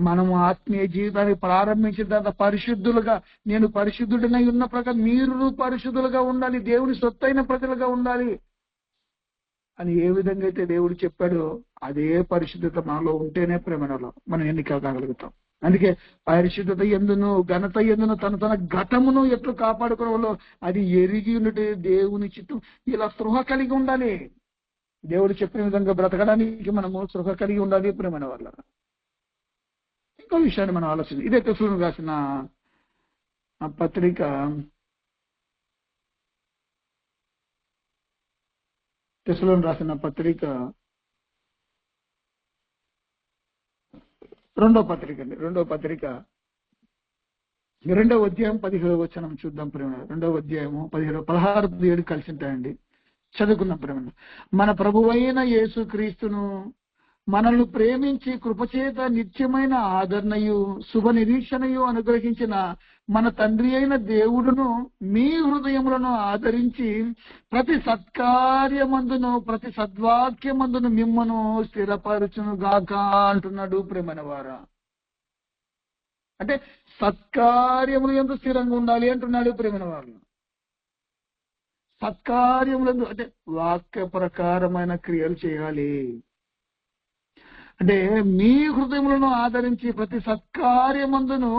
మనము ఆత్మీయ జీవితాన్ని ప్రారంభించిన తర్వాత పరిశుద్ధులుగా, నేను పరిశుద్ధుడినై ఉన్న ప్రకారం మీరు పరిశుద్ధులుగా ఉండాలి, దేవుని సొత్తైన ప్రజలుగా ఉండాలి అని ఏ విధంగా అయితే దేవుడు చెప్పాడో అదే పరిశుద్ధత మనలో ఉంటేనే ప్రేమలో మనం ఎన్నిక కాగలుగుతాం. అందుకే పరిశుద్ధత ఎందును ఘనత ఎందును తన ఘటమును ఎట్లు కాపాడుకోవడంలో అది ఎరిగి ఉన్నట్టు దేవుని చిత్తం. ఇలా స్పృహ కలిగి ఉండాలి. దేవుడు చెప్పిన విధంగా బ్రతకడానికి మనము స్పృహ కలిగి ఉండాలి ప్రేమైన వాళ్ళ. ఇంకో విషయాన్ని మనం ఆలోచించి, ఇదే తెస్సలోనికీయులకు రాసిన పత్రిక, తెస్సలోనికీయులకు రాసిన పత్రిక 2వ పత్రిక 2వ పత్రిక 2వ అధ్యాయం 17వ వచనం చూద్దాం ప్రేమ. 2వ అధ్యాయము 16-17 కలిసి ఉంటాయండి. చదువుకుందాం ప్రేమ. మన ప్రభువైన యేసుక్రీస్తును మనల్ని ప్రేమించి కృపచేత నిత్యమైన ఆదరణయు శుభ నిరీక్షణయు అనుగ్రహించిన మన తండ్రి అయిన దేవుడును మీ హృదయములను ఆదరించి ప్రతి సత్కార్యమందును ప్రతి సద్వాక్యమందును మిమ్మను స్థిరపరచును గాక అంటున్నాడు ప్రేమైన వారా. అంటే సత్కార్యములు ఎంత స్థిరంగా ఉండాలి అంటున్నాడు ప్రేమైన వారు. సత్కార్యములందు అంటే వాక్య ప్రకారమైన క్రియలు చేయాలి. అంటే మీ హృదయములను ఆదరించి ప్రతి సత్కార్యమందును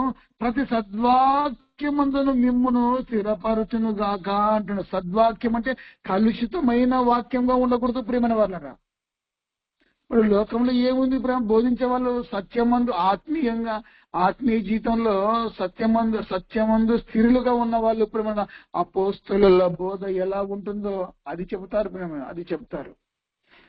ప్రతి సద్వాక్యమందును మిమ్మును స్థిరపరచును గాక అంటున్నాడు. సద్వాక్యం అంటే కలుషితమైన వాక్యంగా ఉండకూడదు ప్రేమైన వాళ్ళరా. ఇప్పుడు లోకంలో ఏముంది ప్రేమ? బోధించే వాళ్ళు సత్యమందు ఆత్మీయంగా, ఆత్మీయ జీవితంలో సత్యమందు స్థిరులుగా ఉన్న వాళ్ళు ప్రేమ అపోస్తలుల బోధ ఎలా ఉంటుందో అది చెబుతారు ప్రేమ, అది చెప్తారు.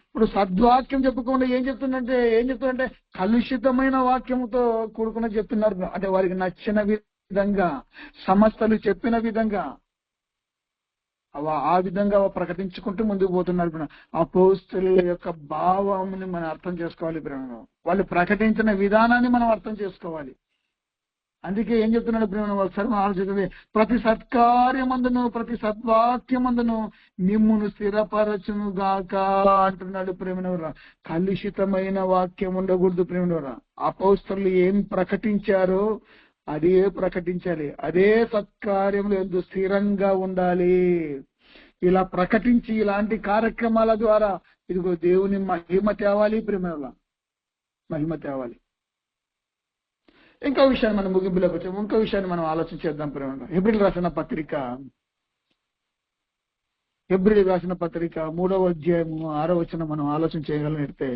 ఇప్పుడు సద్వాక్యం చెప్పకుండా ఏం చెప్తుందంటే కలుషితమైన వాక్యముతో కూడుకున్న చెప్తున్నారు. అంటే వారికి నచ్చిన విధంగా, సంస్థలు చెప్పిన విధంగా ఆ విధంగా ప్రకటించుకుంటూ ముందుకు పోతున్నారు. అపోస్తలుల యొక్క భావాన్ని మనం అర్థం చేసుకోవాలి. వాళ్ళు ప్రకటించిన విధానాన్ని మనం అర్థం చేసుకోవాలి. అందుకే ఏం చెప్తున్నాడు ప్రేమ? ఒకసారి మనం ఆలోచిస్తుంది. ప్రతి సత్కార్యమందును ప్రతి సద్వాక్యమందును మిమ్మును స్థిరపరచును గాక అంటున్నాడు ప్రేమనవరా. కలుషితమైన వాక్యం ఉండకూడదు ప్రేమనవరా. అపోస్తలులు ఏం ప్రకటించారో అదే ప్రకటించాలి. అదే సత్కార్యములు ఎందు స్థిరంగా ఉండాలి. ఇలా ప్రకటించి ఇలాంటి కార్యక్రమాల ద్వారా ఇదిగో దేవుని మహిమ తేవాలి, ప్రేమల మహిమ తేవాలి. ఇంకో విషయాన్ని మనం ముగింపులోకి వచ్చాము. ఇంకో విషయాన్ని మనం ఆలోచించేద్దాం ప్రేమగా. హెబ్రీయులకు రాసిన పత్రిక 3వ అధ్యాయము 6వ వచనం మనం ఆలోచన చేయగలిగితే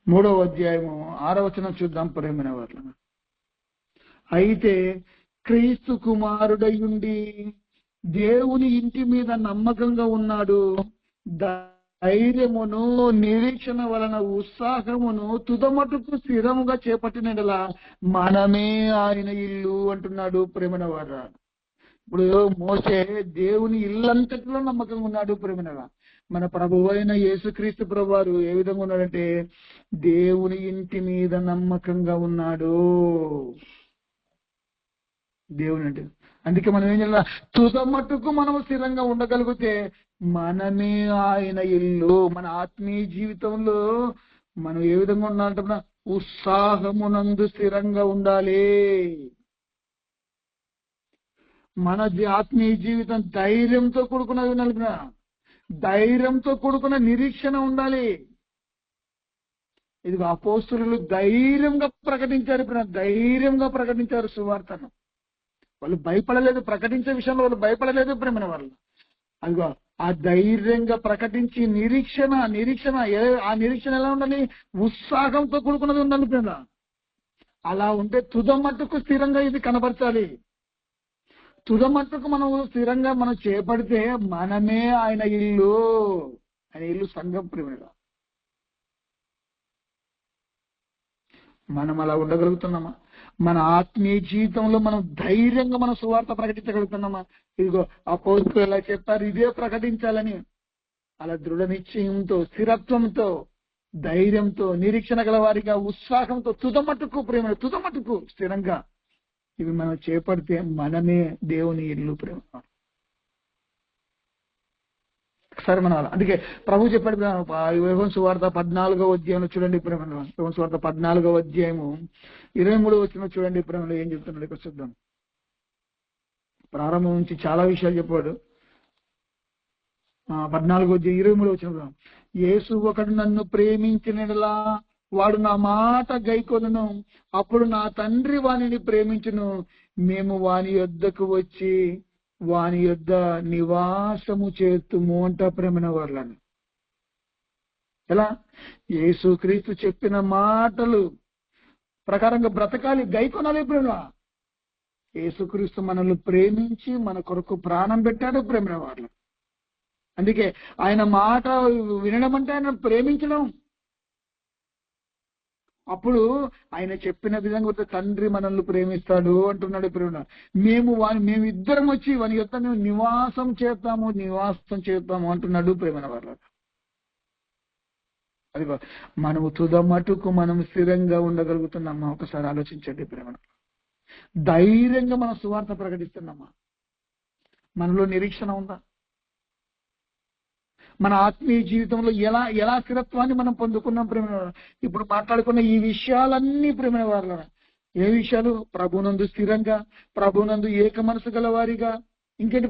3వ అధ్యాయము 6వ వచనం చూద్దాం ప్రేమైన వాళ్ళ. అయితే క్రీస్తు కుమారుడయుండి దేవుని ఇంటి మీద నమ్మకంగా ఉన్నాడు. ధైర్యమును నిరీక్షణ వలన ఉత్సాహమును తుదమటుకు స్థిరముగా చేపట్టినలా మనమే ఆయన ఇల్లు అంటున్నాడు ప్రేమైన వార. ఇప్పుడు మోసే దేవుని ఇల్లంతటిలో నమ్మకంగా ఉన్నాడు ప్రేమనగా. మన ప్రభువు అయిన యేసుక్రీస్తు ప్రభు వారు ఏ విధంగా ఉన్నాడంటే దేవుని ఇంటి మీద నమ్మకంగా ఉన్నాడు. దేవుని అంటే అందుకే మనం ఏం చేయాలి, తుదమట్టుకు మనం స్థిరంగా ఉండగలిగితే మనమే ఆయన ఇల్లు. మన ఆత్మీయ జీవితంలో మనం ఏ విధంగా ఉండాలంటే ఉత్సాహమునందు స్థిరంగా ఉండాలి. మన ఆత్మీయ జీవితం ధైర్యంతో కూడుకున్నది ఉండాలి. ధైర్యంతో కూడుకున్న నిరీక్షణ ఉండాలి. ఇదిగో అపోస్తలులు ధైర్యంగా ప్రకటించారు సువార్తను. వాళ్ళు భయపడలేదు, ప్రకటించే విషయంలో వాళ్ళు భయపడలేదు ప్రేమ వాళ్ళు. అదిగో ఆ ధైర్యంగా ప్రకటించి నిరీక్షణ ఆ నిరీక్షణ ఎలా ఉండాలి, ఉత్సాహంతో కూడుకున్నది ఉండాలి ప్రేమ. అలా ఉంటే తుదమట్టుకు స్థిరంగా ఇది కనబరచాలి. తుదమట్టుకు మనం స్థిరంగా మనం చేపడితే మనమే ఆయన ఇల్లు. ఆయన ఇల్లు సంఘం ప్రేమగా. మనం అలా ఉండగలుగుతున్నామా? మన ఆత్మీయ జీవితంలో మనం ధైర్యంగా మనం సువార్త ప్రకటించగలుగుతున్నామా? ఇదిగో అపోస్తలులు ఎలా చెప్పారు, ఇదే ప్రకటించాలని. అలా దృఢ నిశ్చయంతో, స్థిరత్వంతో, ధైర్యంతో, నిరీక్షణ గల వారిగా, ఉత్సాహంతో తుదమట్టుకు స్థిరంగా ఇవి మనం చేపడితే మనమే దేవుని ఇల్లు ప్రేమ. ఒకసారి మనం అందుకే ప్రభు చెప్పాడు యోహాను సువార్త 14వ అధ్యాయంలో చూడండి ప్రేమలో. యోహాను సువార్త 14వ అధ్యాయము 23వ వచనం చూడండి ప్రేమలో ఏం చెప్తున్నాడు ఇక్కడ చూద్దాం. ప్రారంభం నుంచి చాలా విషయాలు చెప్పాడు. 14వ అధ్యాయం 23వ వచనం, యేసు ఒకడు నన్ను ప్రేమించినలా వాడు నా మాట గైకొనును, అప్పుడు నా తండ్రి వానిని ప్రేమించును, మేము వాని యొద్దకు వచ్చి వాని యొద్ద నివాసము చేతుము అంట ప్రేమైన వాళ్ళని. ఎలా? యేసుక్రీస్తు చెప్పిన మాటలు ప్రకారంగా బ్రతకాలి, గైకొనాలి ప్రేమ. యేసుక్రీస్తు మనల్ని ప్రేమించి మన కొరకు ప్రాణం పెట్టాడు ప్రేమైన వాళ్ళు. అందుకే ఆయన మాట వినడం అంటే ఆయన ప్రేమించడం. అప్పుడు ఆయన చెప్పిన విధంగా తండ్రి మనల్ని ప్రేమిస్తాడు అంటున్నాడు ప్రేమ. మేమిద్దరం వచ్చి వాని యొక్క నివాసం చేస్తాము అంటున్నాడు ప్రేమ వాళ్ళ. అదిగో మనము తుదమటుకు మనం స్థిరంగా ఉండగలుగుతున్నామా? ఒకసారి ఆలోచించండి ప్రేమ. ధైర్యంగా మన సువార్త ప్రకటిస్తున్నామా? మనలో నిరీక్షణ ఉందా? మన ఆత్మీయ జీవితంలో ఎలా స్థిరత్వాన్ని మనం పొందుకున్నాం ప్రేమ. ఇప్పుడు మాట్లాడుకున్న ఈ విషయాలన్నీ ప్రేమ వాళ్ళ. ఏ విషయాలు? ప్రభునందు స్థిరంగా, ప్రభునందు ఏక మనసు గల వారిగా, ఇంకేంటి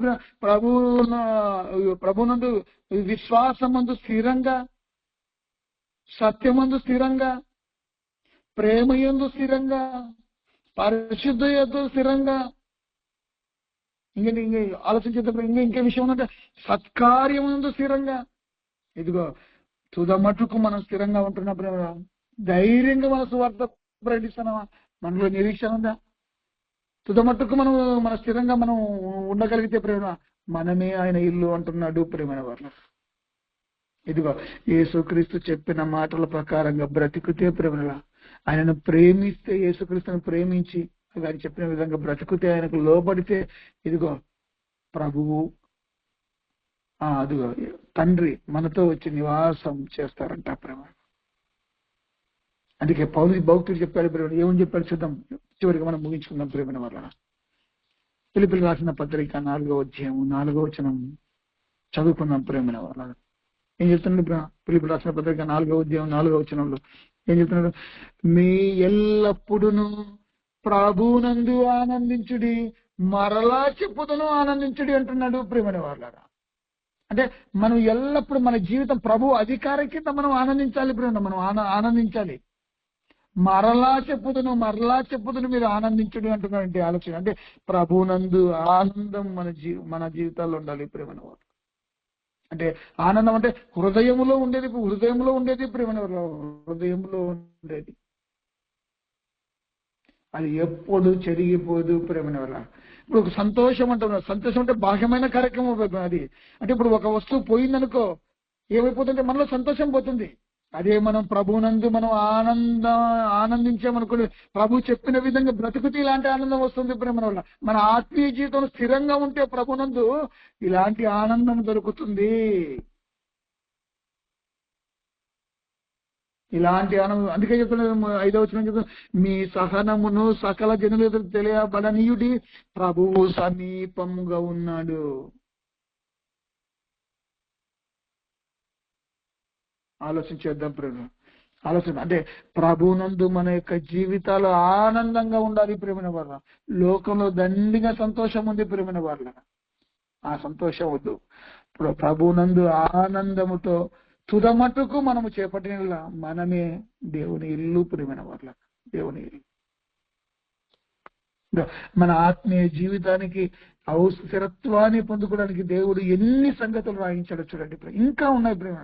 ప్రభునందు విశ్వాసమందు స్థిరంగా, సత్యమందు స్థిరంగా, ప్రేమయందు స్థిరంగా, పరిశుద్ధ స్థిరంగా. ఇంకేంటి ఆలోచించేటప్పుడు ఇంకే విషయం ఉందంటే సత్కార్యమందు స్థిరంగా. ఇదిగో తుదమట్టుకు మనం స్థిరంగా ఉంటున్న ప్రేమ. ధైర్యంగా మన సువార్త ప్రకటిస్తున్నామా? మనలో నిరీక్షణ ఉందా? తుదమట్టుకు మన స్థిరంగా మనం ఉండగలిగితే ప్రేమ మనమే ఆయన ఇల్లు అంటున్నాడు ప్రేమైన వాళ్ళు. ఇదిగో యేసుక్రీస్తు చెప్పిన మాటల ప్రకారంగా బ్రతికితే ప్రేమగా, ఆయనను ప్రేమిస్తే, యేసుక్రీస్తును ప్రేమించి ఆయన చెప్పిన విధంగా బ్రతికితే, ఆయనకు లోబడితే, ఇదిగో ప్రభువు అదిగో తండ్రి మనతో వచ్చి నివాసం చేస్తారంట ప్రేమ. అందుకే పౌలు భక్తుడు చెప్పాడు ప్రేమ. ఏమని చెప్పాడు చూద్దాం, చివరికి మనం ముగించుకుందాం ప్రేమ వల్ల. ఫిలిప్పీయులకు రాసిన పత్రిక 4వ అధ్యాయం 4వ వచనం చదువుకుందాం ప్రేమ వల్ల. ఏం చెప్తున్నాడు? ఫిలిప్పీయులకు రాసిన పత్రిక 4వ అధ్యాయం 4వ వచనంలో ఏం చెప్తున్నాడు? మీ ఎల్లప్పుడును ప్రభునందు ఆనందించుడి, మరలా చెప్పుదును ఆనందించుడి అంటున్నాడు ప్రియమైన వాళ్ళారా. అంటే మనం ఎల్లప్పుడు మన జీవితం ప్రభు అధికారం కింద మనం ఆనందించాలి ప్రియమైన, మనం ఆనందించాలి. మరలా చెప్పుదును మీరు ఆనందించుడి అంటున్నాడంటే ఆలోచన. అంటే ప్రభునందు ఆనందం మన జీవితాల్లో ఉండాలి ప్రియమైన వాళ్ళు. అంటే ఆనందం అంటే హృదయంలో ఉండేది ప్రియమైన వాళ్ళు, హృదయంలో ఉండేది. అది ఎప్పుడు చెరిగిపోదు ప్రేమైన వల్ల. ఇప్పుడు ఒక సంతోషం అంటున్నారు, సంతోషం అంటే బాహ్యమైన కార్యక్రమం అది. అంటే ఇప్పుడు ఒక వస్తువు పోయిందనుకో ఏమైపోతుంటే మనలో సంతోషం పోతుంది. అదే మనం ప్రభునందు మనం ఆనందించామనుకోండి, ప్రభు చెప్పిన విధంగా బ్రతుకుతే ఇలాంటి ఆనందం వస్తుంది ప్రేమ వల్ల. మన ఆత్మీయ జీవితం స్థిరంగా ఉంటే ప్రభునందు ఇలాంటి ఆనందం దొరుకుతుంది. ఇలాంటి ఆనందం అందుకే చెప్తున్నారు 5వ వచనం చెప్తున్నారు, మీ సహనమును సకల జనులు ఎదురు తెలియబడనీయుడి, ప్రభువు సమీపముగా ఉన్నాడు. ఆలోచించేద్దాం ప్రేమ, అంటే ప్రభునందు మన యొక్క జీవితాలు ఆనందంగా ఉండాలి ప్రేమైన వాళ్ళ. లోకంలో దండిగా సంతోషం ఉంది ప్రేమైన వాళ్ళ, ఆ సంతోషం వద్దు. ఇప్పుడు ప్రభునందు ఆనందముతో తుదమట్టుకు మనము చేపట్టిన మనమే దేవుని ఇల్లు ప్రియమైన వాళ్ళ, దేవుని ఇల్లు. మన ఆత్మీయ జీవితానికి స్థిరత్వాన్ని పొందుకోవడానికి దేవుడు ఎన్ని సంగతులు రాయించాడో చూడండి. ఇంకా ఉన్నాయి ప్రేమ,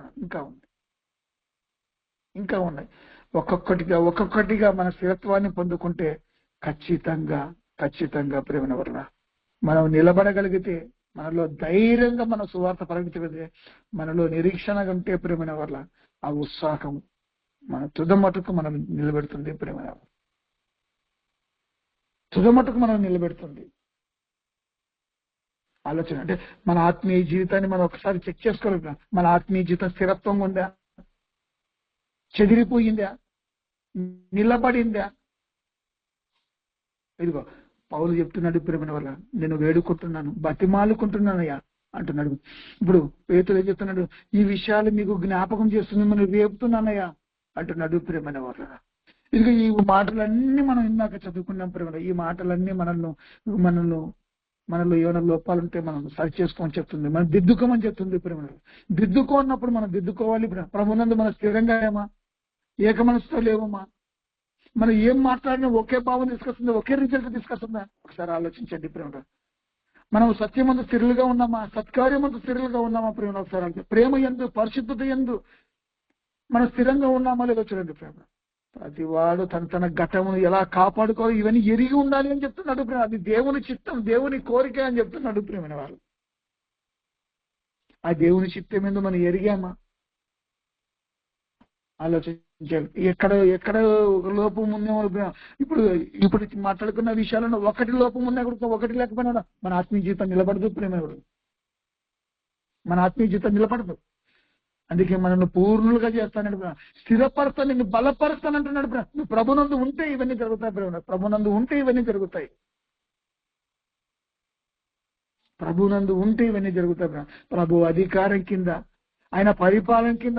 ఇంకా ఉన్నాయి. ఒక్కొక్కటిగా మన స్థిరత్వాన్ని పొందుకుంటే ఖచ్చితంగా ప్రేమ వల్ల మనం నిలబడగలిగితే, మనలో ధైర్యంగా మన సువార్త ప్రకటించగలిగితే, మనలో నిరీక్షణ ఉంటే ప్రేమైన వల్ల ఆ ఉత్సాహం మన తుదమటుకు మనం నిలబెడుతుంది ప్రేమైన, తుదమటుకు మనం నిలబెడుతుంది. ఆలోచన అంటే మన ఆత్మీయ జీవితాన్ని మనం ఒకసారి చెక్ చేసుకోవాలి. మన ఆత్మీయ జీవితం స్థిరత్వం ఉందా, చెదిరిపోయిందా, నిలబడిందా? ఇదిగో పౌలు చెప్తున్నాడు ప్రేమైన వల్ల, నేను వేడుకుంటున్నాను, బతిమాలుకుంటున్నానయ్యా అంటున్నాడు. ఇప్పుడు పేతురు ఏం చెప్తున్నాడు? ఈ విషయాలు మీకు జ్ఞాపకం చేస్తుంది, మనం రేపుతున్నానయ్యా అంటున్నాడు ప్రేమైన వల్ల. ఇదిగో ఈ మాటలన్నీ మనం ఇందాక చదువుకున్నాం ప్రేమ. ఈ మాటలన్నీ మనలో ఏమైనా లోపాలుంటే మనం సరి చేసుకోమని చెప్తుంది, మనం దిద్దుకోమని చెప్తుంది ప్రేమ. దిద్దుకోన్నప్పుడు మనం దిద్దుకోవాలి. ప్రభునందు మనం స్థిరంగా ఏమా, ఏక మనసుతో లేవమ్మా, మనం ఏం మాట్లాడినా ఒకే భావం తీసుకొస్తుందా, ఒకే రిజల్ట్ తీసుకొస్తుందా? ఒకసారి ఆలోచించండి ప్రేమ. మనం సత్యమందు స్థిరులుగా ఉన్నామా, సత్కార్యమందు స్థిరులుగా ఉన్నామా ప్రేమ? ఒకసారి అంటే ప్రేమ యందు, పరిశుద్ధత యందు మనం స్థిరంగా ఉన్నామా లేదో చూడండి ప్రేమ. ప్రతి వాడు తన ఘటమును ఎలా కాపాడుకోవాలి ఇవన్నీ ఎరిగి ఉండాలి అని చెప్తున్నాడు ప్రేమ. అది దేవుని చిత్తం, దేవుని కోరిక అని చెప్తున్నాడు ప్రేమైన వాళ్ళు. ఆ దేవుని చిత్తం ఏందో మనం ఎరిగామా? ఆలోచించాలి. ఎక్కడ ఒక లోపం ఉందేమో. ఇప్పుడు మాట్లాడుకున్న విషయాలను ఒకటి లోపం ఉన్నా కూడా, ఒకటి లేకపోయినా మన ఆత్మీయ జీవితం నిలబడదు ప్రేమ. మన ఆత్మీయ జీవితం నిలబడదు. అందుకే మనల్ని పూర్ణులుగా చేస్తానండి, స్థిరపరుస్తాను, నిన్ను బలపరుస్తాను అంటున్నాడు. నువ్వు ప్రభునందు ఉంటే ఇవన్నీ జరుగుతాయి ప్రేమ, ప్రభునందు ఉంటే ఇవన్నీ జరుగుతాయి, ప్రభునందు ఉంటే ఇవన్నీ జరుగుతాయి. ప్రభు అధికారం కింద, ఆయన పరిపాలన కింద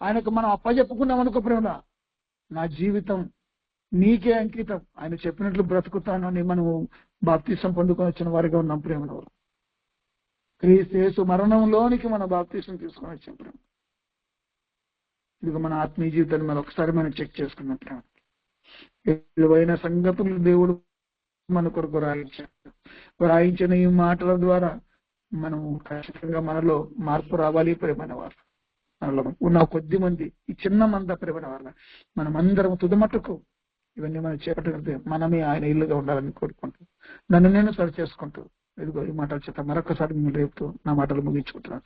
ఆయనకు మనం అప్పచెప్పుకున్నాం అనుకో ప్రేమ, నా జీవితం నీకే అంకితం, ఆయన చెప్పినట్లు బ్రతుకుతాను అని మనం బాప్తిసం పొందుకొని వచ్చిన వారిగా ఉన్నాం ప్రేమలో. క్రీస్తు యేసు మరణంలోనికి మన బాప్తిసం తీసుకొని వచ్చాం ప్రేమ. ఇది మన ఆత్మీయ జీవితాన్ని మనం ఒకసారి మనం చెక్ చేసుకున్నాం ప్రేమ. విలువైన సంగతులు దేవుడు మన కొరకు రాయించిన ఈ మాటల ద్వారా మనం ఖచ్చితంగా మనలో మార్పు రావాలి ప్రేమైన వారు. మనలో ఉన్న కొద్ది మంది, ఈ చిన్న మంద ప్రేమైన వాళ్ళ మనం అందరం తుదమట్టుకు ఇవన్నీ మనం చేపట్టగలిగితే మనమే ఆయన ఇల్లుగా ఉండాలని కోరుకుంటూ, నన్ను నేను సరి చేసుకుంటూ, ఇదిగో ఈ మాటల చేత మరొకసారి మిమ్మల్ని రేపుతూ నా మాటలు ముగించుకుంటున్నాను.